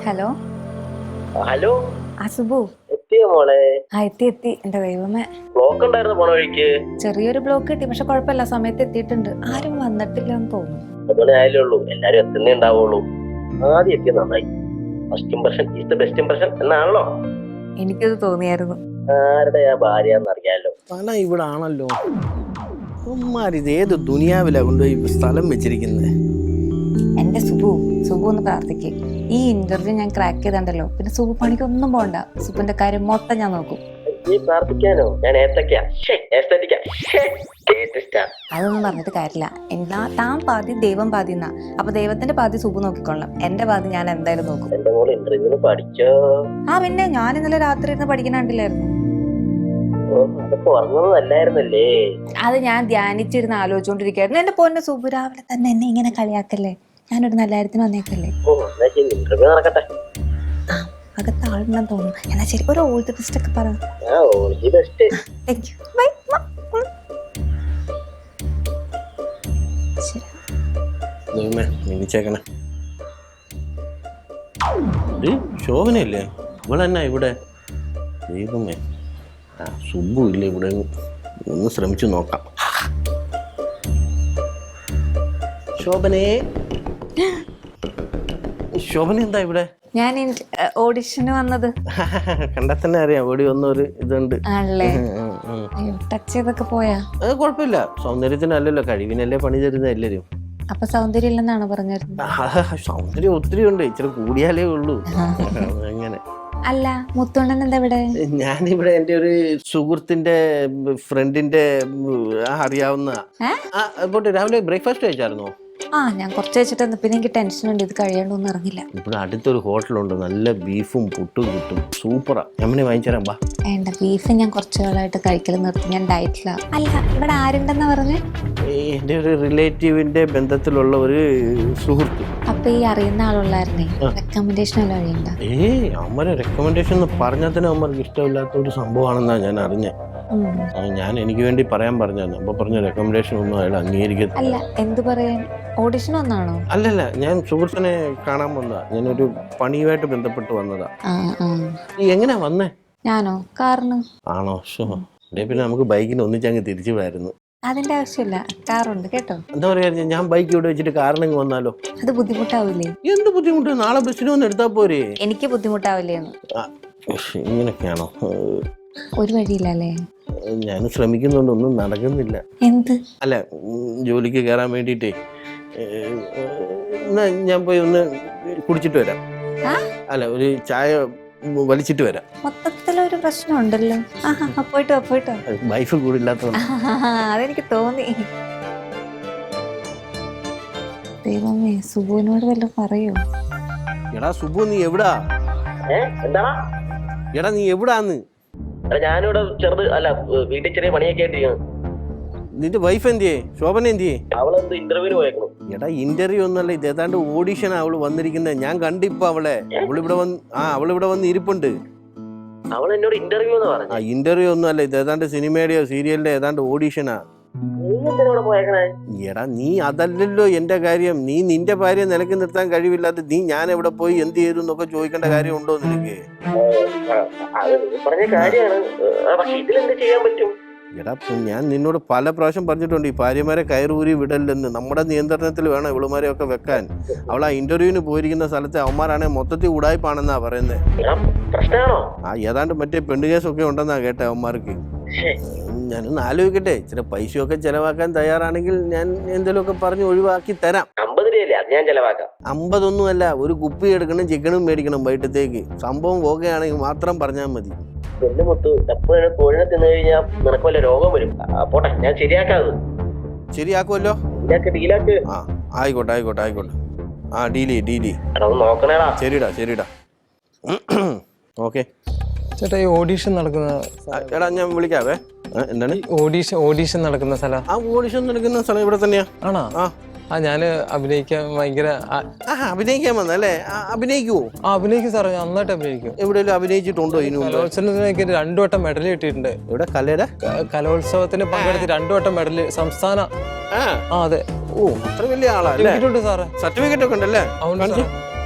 Hello hello അസുബു. എത്തിയോ മോളെ? എത്തി എന്റെ ദൈവമേ. ബ്ലോക്ക് ഉണ്ടായിരുന്നു പോണ വഴിക്ക്. ചെറിയൊരു ബ്ലോക്ക് കിട്ടി, പക്ഷെ കുഴപ്പമില്ല, സമയത്ത് എത്തിയിട്ടുണ്ട്. ആരും വന്നിട്ടില്ല എന്ന് തോന്നുന്നു. അതുപോലെ ആയാലേ ഉള്ളൂ, എല്ലാരും എത്തുന്നേ ഉണ്ടാവുള്ളൂ. ആദ്യം എത്തിയ നന്നായി. First impression is the best impression എന്നാണല്ലോ. എനിക്കത് തോന്നിയായിരുന്നു. ആരുടെ ഭാര്യ എന്നറിയാലോ. സ്ഥലം ഇവിടെ ആണല്ലോ. ഇത് ഏത് ദുനിയാവിലാ കൊണ്ടുപോയി സ്ഥലം വെച്ചിരിക്കുന്നത്? എന്റെ സുബു ഒന്ന് പ്രാർത്ഥിക്ക്. ഈ ഇന്റർവ്യൂ ഞാൻ ക്രാക്ക് ചെയ്തല്ലോ, പിന്നെ സുബു പണിക്ക് ഒന്നും പോണ്ട. സുബുന്റെ കാര്യം മൊത്തം ഞാൻ നോക്കും. പ്രാർത്ഥിക്കാനോ? ഞാൻ അതൊന്നും പറഞ്ഞിട്ട് കാര്യമില്ല. എന്നാ താൻ പാതി ദൈവം പാതി എന്നാ. അപ്പൊ ദൈവത്തിന്റെ പാതി സുബു നോക്കിക്കൊള്ളാം, എന്റെ പാതി ഞാൻ എന്തായാലും നോക്കും. എന്റെ മോള് ഇന്റർവ്യൂവിന് പഠിച്ചോ? പിന്നെ ഞാൻ ഇന്നലെ രാത്രി ഇരുന്ന് പഠിക്കണുണ്ടില്ലായിരുന്നു. അത് ഞാൻ ധ്യാനിച്ചിരുന്ന് ആലോചിച്ചോണ്ടിരിക്കായിരുന്നു. എന്റെ പൊന്നെ സുബു, രാവിലെ തന്നെ എന്നെ ഇങ്ങനെ കളിയാക്കല്ലേ. ഞാനൊരു നല്ല കാര്യത്തിന് വന്നേക്കല്ലേ. അകത്ത് ആളുണ്ടെന്ന് തോന്നുന്നു. എന്നാ ശരി, ഒരു ഓൾ ദി ബെസ്റ്റ് ഒക്കെ പറ. ശോഭനയല്ലേ ഇവളെന്നാ ഇവിടെ? ദൈവമേ, സുബു ഇല്ല ഇവിടെ. ഒന്ന് ശ്രമിച്ചു നോക്കാം. ശോഭന എന്താ ഇവിടെ? ഞാൻ ഓഡിഷന് വന്നത്. കണ്ടാ തന്നെ അറിയാം, ഓടി വന്നൊരു ഇതുണ്ട്. ആണല്ലേ? ടച്ച് ചെയ്തൊക്കെ പോയാ? അത് കുഴപ്പമില്ല, സൗന്ദര്യത്തിനല്ലല്ലോ, കഴിവിനല്ലേ പണി തരുന്ന എല്ലാരും. അപ്പൊ സൗന്ദര്യം ഇല്ലെന്നാണ് പറഞ്ഞിരുന്നത്? സൗന്ദര്യം ഒത്തിരി ഉണ്ട്, ഇച്ചിരി കൂടിയാലേ ഉള്ളൂ. അങ്ങനെ അല്ല, മുത്തോണ്ടൻ എന്താ ഇവിടെ? ഞാനിവിടെ എന്റെ ഒരു സുഹൃത്തിന്റെ ഫ്രണ്ടിന്റെ അറിയാവുന്ന. രാവിലെ ബ്രേക്ക്ഫാസ്റ്റ് കഴിച്ചായിരുന്നോ? ഞാൻ കുറച്ച് വെച്ചിട്ട് പിന്നെ എനിക്ക് ടെൻഷൻ ഉണ്ട്, ഇത് കഴിയാണ്ടൊന്നും ഇറങ്ങില്ല. ഇവിടെ അടുത്തൊരു ഹോട്ടലുണ്ട്, നല്ല ബീഫും പുട്ടും കിട്ടും, സൂപ്പറാ. ഞാൻ വാങ്ങിച്ചരാം, ബാ. വേണ്ട, ബീഫ് ഞാൻ കുറച്ചു കാലമായിട്ട് കഴിക്കല് നിർത്തി, ഞാൻ ഡയറ്റിലാ. അല്ല, ഇവിടെ ആരുണ്ടെന്നാ പറഞ്ഞേ? എന്റെ ഒരു റിലേറ്റീവിന്റെ ബന്ധത്തിലുള്ള ഒരു സുഹൃത്ത്. അപ്പൊ ഈ അറിയുന്ന ആളുള്ളായിരുന്നേ, റെക്കമെൻഡേഷൻ വല്ല വഴിയുണ്ടോ? അമ്മരെ റെക്കമെൻഡേഷൻ എന്ന് പറഞ്ഞാൽ തന്നെ അമ്മർക്ക് ഇഷ്ടമില്ലാത്ത ഒരു സംഭവമാണെന്നാ ഞാൻ അറിഞ്ഞ. ഞാൻ എനിക്ക് വേണ്ടി പറയാൻ പറഞ്ഞു, അപ്പൊ പറഞ്ഞ റെക്കമെൻഡേഷൻ ഒന്നും അയാൾ അംഗീകരിക്കത്തില്ല. അല്ല, എന്ത് പറയാൻ? ഓഡിഷൻ വന്നാണോ? അല്ലല്ല, ഞാൻ സുഹൃത്തിനെ കാണാൻ വന്നതാ. ഞാനൊരു പണിയുമായിട്ട് ബന്ധപ്പെട്ട് വന്നതാ. എങ്ങനെയാ വന്നേ? ഞാനോ? കാറിന്. ആണോ? പിന്നെ നമുക്ക് ബൈക്കിന് ഒന്നിച്ചങ്ങ് തിരിച്ചു പോയായിരുന്നു. അതിന്റെ ആവശ്യമില്ല, കാറുണ്ട് കേട്ടോ. എന്താ പറയാ, ഞാൻ ബൈക്ക് ഇവിടെ വെച്ചിട്ട് കാറിനങ്ങ് വന്നാലോ? അത് ബുദ്ധിമുട്ടാവില്ലേ? എന്ത് ബുദ്ധിമുട്ട്? നാളെ ബസ്സിന് വന്ന് എടുത്താ പോരെ? എനിക്ക് ബുദ്ധിമുട്ടാവില്ലേന്ന്. ഇങ്ങനൊക്കെയാണോ? ഒരു വഴിയില്ലല്ലേ? ഞാൻ ശ്രമിക്കുന്നുണ്ട്, ഒന്നും നടക്കുന്നില്ല. എന്ത്? അല്ല, ജോലിക്ക് കയറാൻ വേണ്ടിട്ടേ. ഞാൻ പോയി ഒന്ന് കുടിച്ചിട്ട് വരാം. അല്ല, ഒരു ചായ വലിച്ചിട്ട് വരാം. മൊത്തത്തിലൊരു പ്രശ്നം ഉണ്ടല്ലോ. പോയിട്ടോ. വൈഫ് കൂടെ ഇല്ലാത്തതുകൊണ്ട്. അതെനിക്ക് തോന്നി. ദൈവമേ, സുബുവിനോട് വല്ലതും പറയോ? എടാ സുബു, നീ എവിടാ? എടാ നീ എവിടാന്ന്? ഞാനിവിടെ ചെറുത് അല്ല, വീട്ടിൽ ചെറിയ പണിയൊക്കെ ആയിട്ടിരിക്കുന്നു. നിന്റെ വൈഫ് എന്തിയേ? ശോഭന എന്തിയേ? അവളെന്ത് ഇന്റർവ്യൂവിന് പോയേക്കണം. എടാ ഇന്റർവ്യൂ ഒന്നല്ല, ഇത് ഏതാണ്ട് ഓഡിഷൻ അവള് വന്നിരിക്കുന്നത്. ഞാൻ കണ്ടിപ്പോ അവളെ. അവളിവിടെ വന്ന് ഇരിപ്പുണ്ട്. അവൾ എന്നോട് ഇന്റർവ്യൂ എന്ന് പറഞ്ഞു. ഇന്റർവ്യൂ ഒന്നും അല്ല, ഇത് ഏതാണ്ട് സിനിമയുടെയോ സീരിയലിന്റെ ഏതാണ്ട് ഓഡിഷനാ. എടാ നീ അതല്ലല്ലോ എന്റെ കാര്യം. നീ നിന്റെ ഭാര്യ നിലക്ക് നിർത്താൻ കഴിവില്ലാതെ നീ ഞാൻ എവിടെ പോയി എന്ത് ചെയ്തു എന്നൊക്കെ ചോദിക്കേണ്ട കാര്യം ഉണ്ടോ നിനക്ക്? എടാ, ഞാൻ നിന്നോട് പല പ്രാവശ്യം പറഞ്ഞിട്ടുണ്ട്, ഈ ഭാര്യമാരെ കയറൂരി വിടല്ലെന്ന്. നമ്മുടെ നിയന്ത്രണത്തിൽ വേണം ഇവളുമാരെ ഒക്കെ വെക്കാൻ. അവൾ ആ ഇന്റർവ്യൂവിന് പോയിരിക്കുന്ന സ്ഥലത്ത് അവന്മാരാണെങ്കിൽ മൊത്തത്തിൽ ഉടായ്പാണെന്നാ പറയുന്നത്. ഏതാണ്ട് മറ്റേ പെണ്ണുകേസൊക്കെ ഉണ്ടെന്നാ കേട്ടെ അവന്മാർക്ക്. ഞാനൊന്ന് ആലോചിക്കട്ടെ, ചില പൈസയൊക്കെ ചെലവാക്കാൻ തയ്യാറാണെങ്കിൽ ഞാൻ എന്തെങ്കിലുമൊക്കെ പറഞ്ഞ് ഒഴിവാക്കി തരാം. 50 ഒന്നുമല്ല, ഒരു കുപ്പി എടുക്കണം, ചിക്കനും മേടിക്കണം വൈകിട്ടത്തേക്ക്. സംഭവം ഓക്കെയാണെങ്കിൽ മാത്രം പറഞ്ഞാൽ മതി. കോഴിനെ തിന്നു കഴിഞ്ഞാൽ നിനക്ക് വല്ല രോഗം വരും. പോട്ടെ, ഞാൻ ശരിയാക്കുമല്ലോ. ആയിക്കോട്ടെ. ഡീലി. ശരിടാ. ഓക്കെ ചേട്ടാ, ഈ ഓഡീഷൻ നടക്കുന്ന എടാ ഞാൻ വിളിക്കാവേ. എന്താണ് ഓഡീഷൻ നടക്കുന്ന സ്ഥലം? ഓഡീഷൻ നടക്കുന്ന സ്ഥലം ഇവിടെ തന്നെയാ. ആണോ? ഞാന് അഭിനയിക്കാൻ ഭയങ്കര അഭിനയിക്കാൻ വന്നല്ലേ? അഭിനയിക്കുവോ? അഭിനയിക്കും സാറേ, ഞാൻ നന്നായിട്ട് അഭിനയിക്കും. എവിടെയെങ്കിലും അഭിനയിച്ചിട്ടുണ്ടോ? കലോത്സവത്തിനൊക്കെ 2 വട്ടം മെഡൽ കിട്ടിയിട്ടുണ്ട്. ഇവിടെ കലോത്സവത്തിന് പങ്കെടുത്ത് 2 വട്ടം മെഡൽ സംസ്ഥാന. അതെ. അത്ര വലിയ ആളാ? സാറേ, സർട്ടിഫിക്കറ്റ് ഒക്കെ ഉണ്ടല്ലേ?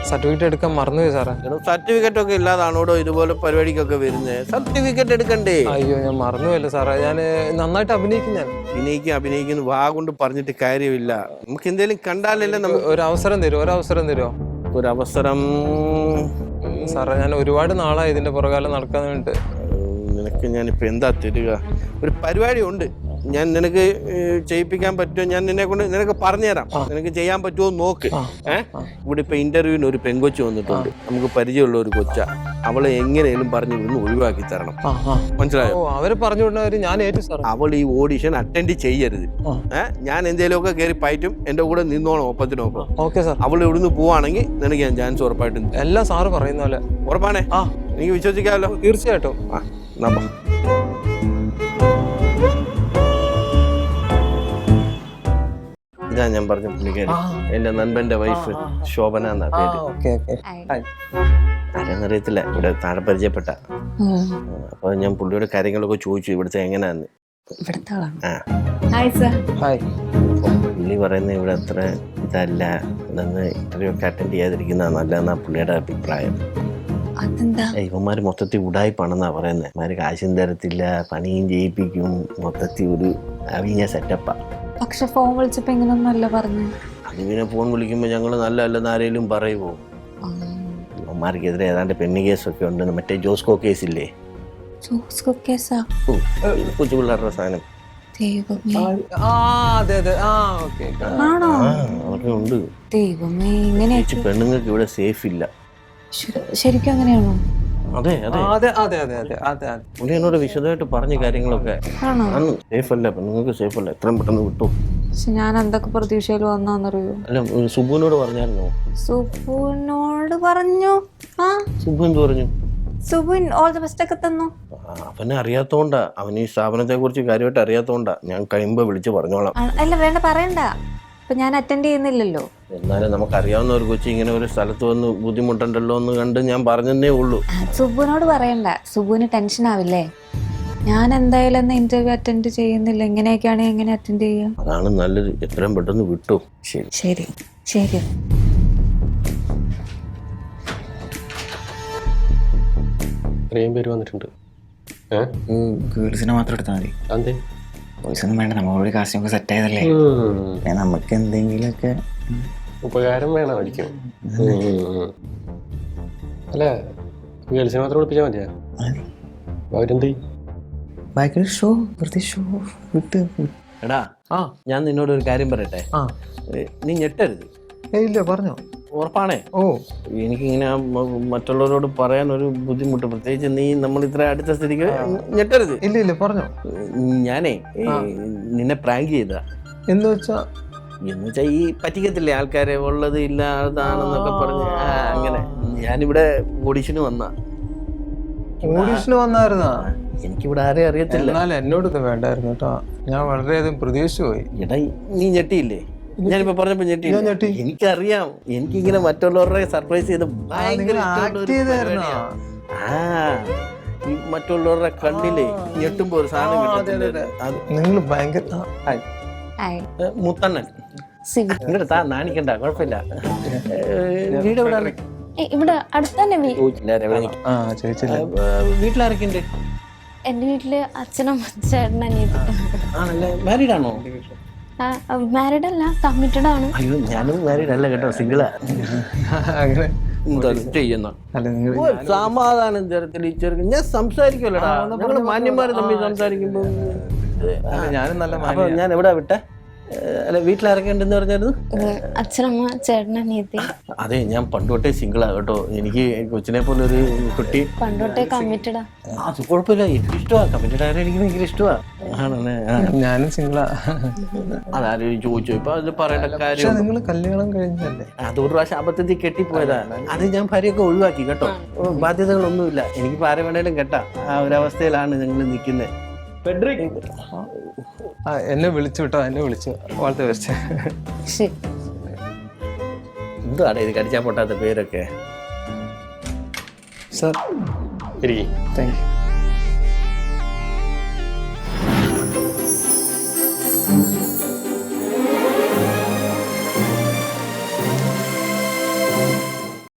സർട്ടിഫിക്കറ്റ് എടുക്കാൻ മറന്നുപോയി സാറേ. സർട്ടിഫിക്കറ്റ് ഒക്കെ ഇല്ലാതാണോടോ ഇതുപോലെ പരിപാടിക്കൊക്കെ വരുന്നത്? സർട്ടിഫിക്കറ്റ് എടുക്കണ്ടേ? അയ്യോ ഞാൻ മറന്നുപോയല്ലോ സാറേ. ഞാൻ നന്നായിട്ട് അഭിനയിക്കും. ഞാൻ അഭിനയിക്കുന്നു വാ കൊണ്ട് പറഞ്ഞിട്ട് കാര്യമില്ല. നമുക്ക് എന്തെങ്കിലും കണ്ടാലല്ലേ നമുക്ക് ഒരു അവസരം തരുമോ? ഒരവസരം. സാറേ ഞാൻ ഒരുപാട് നാളായി ഇതിന്റെ പുറകാലം നടക്കാൻ വേണ്ടിട്ട്. നിനക്ക് ഞാനിപ്പോൾ എന്താ തരിക? ഒരു പരിപാടി ഉണ്ട്, ഞാൻ നിനക്ക് ചെയ്യിപ്പിക്കാൻ പറ്റുമോ? ഞാൻ നിനക്ക് പറഞ്ഞുതരാം. നിനക്ക് ചെയ്യാൻ പറ്റുമോ നോക്ക്. ഇവിടെ ഇപ്പൊ ഇന്റർവ്യൂവിന് ഒരു പെങ്കൊച്ച് വന്നിട്ടുണ്ട്, നമുക്ക് പരിചയമുള്ള ഒരു കൊച്ച. അവളെ എങ്ങനെയും പറഞ്ഞു ഇവിടുന്ന് ഒഴിവാക്കി തരണം. മനസ്സിലായോ? അവര് പറഞ്ഞു വിടുന്നവര് ഞാൻ ഏറ്റു സാർ. അവൾ ഈ ഓഡിഷൻ അറ്റൻഡ് ചെയ്യരുത്. ഞാൻ എന്തെങ്കിലുമൊക്കെ കയറി പയറ്റും, എന്റെ കൂടെ നിന്നോണം ഒപ്പത്തിനൊപ്പം. Okay sir. അവൾ ഇവിടുന്ന് പോവാണെങ്കിൽ നിനക്ക് ഞാൻ ചാൻസ് ഉറപ്പായിട്ടും. എല്ലാം സാറ് പറയുന്ന പോലെ ഉറപ്പാണേ? എനിക്ക് വിശ്വസിക്കാമല്ലോ? തീർച്ചയായിട്ടും. ഇതാ ഞാൻ പറഞ്ഞ പുള്ളിക്കാരി, എന്റെ നൻപന്റെ വൈഫ് ശോഭന എന്നാ പേര്. ആരെന്നറിയത്തില്ല, ഇവിടെ താഴെ പരിചയപ്പെട്ട. അപ്പൊ ഞാൻ പുള്ളിയോട് കാര്യങ്ങളൊക്കെ ചോദിച്ചു ഇവിടുത്തെ എങ്ങനെയാന്ന്. പുള്ളി പറയുന്നത് ഇവിടെ അത്ര ഇതല്ല, ഇതൊന്ന് ഇന്റർവ്യൂ ഒക്കെ അറ്റൻഡ് ചെയ്യാതിരിക്കുന്നതാണ് നല്ലതെന്നാ പുള്ളിയുടെ അഭിപ്രായം. ഇവന്മാര് മൊത്തത്തിൽ ഉടായിപ്പാണെന്നാ പറയുന്നത്. ഇവന്മാര് കാശും തരത്തില്ല, പണിയും ചെയ്യിപ്പിക്കും, മൊത്തത്തിൽ ഒരു അവിഞ്ഞ സെറ്റപ്പാ. പക്ഷെ ഫോൺ വിളിച്ചപ്പോ ഇങ്ങനൊന്നല്ല പറഞ്ഞു. അത് പിന്നെ ഫോൺ വിളിക്കുമ്പോ ഞങ്ങള് നല്ലല്ലെന്ന് ആരെങ്കിലും പറയുമോ? ഇവന്മാർക്കെതിരെ ഏതാണ്ട് പെണ്ണ് കേസൊക്കെ ഉണ്ട്. മറ്റേ ജോസ്കോ കേസില്ലേ? കൊച്ചു പിള്ളേരുടെ സാധനം അവർക്ക് ഉണ്ട്. പെണ്ണുങ്ങൾക്ക് ഇവിടെ സേഫ് ഇല്ല. ശരിക്കും അങ്ങനെയാണോ? അതെ പുള്ളി എന്നോട് വിശദമായിട്ട് പറഞ്ഞ കാര്യങ്ങളൊക്കെ. സേഫ് അല്ല, പെണ്ണുങ്ങൾക്ക് സേഫ് അല്ല. എത്രയും പെട്ടെന്ന് വിട്ടു. ഞാൻ എന്തൊക്കെ പ്രതീക്ഷയിൽ വന്നറിയോ? അല്ല, സുബുവിനോട് പറഞ്ഞായിരുന്നോ? സുബുവിനോട് പറഞ്ഞു. സുബു എന്ത് പറഞ്ഞു? സുബുൻ ഓൾ ദി ബെസ്റ്റ് ഒക്കെ തന്നു. അവനെ അറിയാത്തോണ്ടാ, അവന് ഈ സ്ഥാപനത്തെ കുറിച്ച് കാര്യമായിട്ട് അറിയാത്തോണ്ടാ. ഞാൻ കഴിയുമ്പോ വിളിച്ച് പറഞ്ഞോളാം. അല്ല വേണ്ട, പറയണ്ട. ഇപ്പൊ ഞാൻ അറ്റൻഡ് ചെയ്യുന്നില്ലല്ലോ. എന്നാലും നമുക്കറിയാവുന്ന ഒരു കൊച്ചി ഇങ്ങനെ ഒരു സ്ഥലത്ത് വന്ന് ബുദ്ധിമുട്ടുണ്ടല്ലോ എന്ന് കണ്ട് ഞാൻ പറഞ്ഞതേ ഉള്ളൂ. സുബുവിനോട് പറയണ്ട, സുബുവിന് ടെൻഷൻ ആവില്ലേ. ഞാൻ എന്തായാലും ഇന്റർവ്യൂ അറ്റൻഡ് ചെയ്യുന്നില്ല, ഇങ്ങനെയൊക്കെയാണെങ്കിൽ എങ്ങനെ അറ്റൻഡ് ചെയ്യാം? അതാണ് നല്ലത്, എത്രയും പെട്ടെന്ന് വിട്ടു. ശരി. ഇത്രയും പേര് വന്നിട്ടുണ്ട്. ഗേൾസിനെ മാത്രം എടുത്താൽ മതി. അതെ, ബോയ്സൊന്നും വേണ്ട. നമ്മളോട് കാസ്റ്റിംഗ് ഒക്കെ സെറ്റ് ആയതല്ലേ, നമുക്ക് എന്തെങ്കിലുമൊക്കെ ഉപകാരം വേണമായിരിക്കും. അല്ല, ഗേൾസിനെ മാത്രം വിളിപ്പിച്ചാൽ മതിയാ? അവരെന്ത് ബാക്കിൽ ഷോ വിട്ട്. എടാ, ഞാൻ നിന്നോട് ഒരു കാര്യം പറയട്ടെ. നീ ഞെട്ടരുത്. ഇല്ല, പറഞ്ഞോ. ഉറപ്പാണേ? എനിക്കിങ്ങനെ മറ്റുള്ളവരോട് പറയാൻ ഒരു ബുദ്ധിമുട്ട്, പ്രത്യേകിച്ച് നീ നമ്മൾ ഇത്ര അടുത്ത സ്ഥിതിക്ക് ഞെട്ടരുത്. ഇല്ല, പറഞ്ഞോ. ഞാനേ നിന്നെ പ്രാങ്ക് ചെയ്ത. എന്ന് വെച്ചാ ഈ പറ്റിക്കത്തില്ലേ ആൾക്കാരെ, ഉള്ളത് ഇല്ല അതാണെന്നൊക്കെ പറഞ്ഞ് അങ്ങനെ. ഞാനിവിടെ ഓഡിഷന് വന്നായിരുന്നാ? എനിക്കിവിടെ ആരെയും അറിയത്തില്ല. എന്നാൽ എന്നോട് ഇത് വേണ്ടായിരുന്നു കേട്ടോ. ഞാൻ വളരെയധികം പ്രതീക്ഷിച്ചു പോയി. എടാ, നീ ഞെട്ടിയില്ലേ? ഞാനിപ്പോ പറഞ്ഞപ്പോ ഞെട്ടി. എനിക്കറിയാം, എനിക്കിങ്ങനെ മറ്റുള്ളവരുടെ സർപ്രൈസ് ചെയ്ത് ഭയങ്കര ഈ മറ്റുള്ളവരുടെ കണ്ണിലെ ഞെട്ടുമ്പോ ഒരു സാധനം നിങ്ങൾ ഭയങ്കര മുത്തണ്ണൻ. താ നാണിക്കണ്ട, കുഴപ്പമില്ല. വീട് ഇവിടെ അടുത്തന്നെ. വീട്ടിലാരൊക്കെ ഉണ്ട്? എന്റെ വീട്ടില് അച്ഛനും ചേട്ടനും അനിയത്തി. മാരീഡ് ആണോ? മാരീഡ് അല്ല, കമ്മിറ്റഡ് ആണ്. അയ്യോ, ഞാനും മാരീഡ് അല്ല കേട്ടോ, സിംഗിളാ. സമാധാനം തരത്തിൽ ഈ ചെറുക്കൻ ഞാൻ സംസാരിക്കുമല്ലോടാ. ഞങ്ങള് മാന്യന്മാര് തമ്മിൽ സംസാരിക്കുമ്പോ ഞാനും നല്ല. ഞാൻ എവിടാ വിട്ടെ? അല്ല, വീട്ടിലാരൊക്കെ ഉണ്ടെന്ന് പറഞ്ഞായിരുന്നു? അച്ഛനമ്മ ചേട്ടൻ അനിയത്തി. അതെ, ഞാൻ പണ്ടോട്ടേ സിംഗിളാ കേട്ടോ. എനിക്ക് കൊച്ചിനെ പോലെ ഒരു കുട്ടി പണ്ടോട്ടേ കമ്മിറ്റഡാ. അത് കുഴപ്പമില്ല, എനിക്ക് ഇഷ്ടമാ. കമ്മിറ്റഡ് ആയാലും എനിക്ക് ഭയങ്കര ഇഷ്ടമാ. ആണല്ലേ? ഞാനും സിംഗിളാ. അതാരും ചോദിച്ചു. ഇപ്പൊ അത് പറയേണ്ട കാര്യം. നിങ്ങൾ കല്യാണം കഴിഞ്ഞല്ലേ? അത് ഒരു പ്രാവശ്യം അബദ്ധത്തിൽ കെട്ടിപ്പോയതാ. അത് ഞാൻ ഭാര്യയൊക്കെ ഒഴിവാക്കി കേട്ടോ. ബാധ്യതകളൊന്നുമില്ല. എനിക്ക് ആരെ വേണേലും കെട്ടാം. ആ ഒരവസ്ഥയിലാണ് നിങ്ങൾ നിൽക്കുന്നത്. എന്നെ വിളിച്ചു വിട്ടോ, എന്നെ വിളിച്ചു. വളരെ ബെസ്റ്റ്. എന്താണ് ഇത് കടിച്ചാൽ പൊട്ടാത്ത പേരൊക്കെ? Sir, thank you.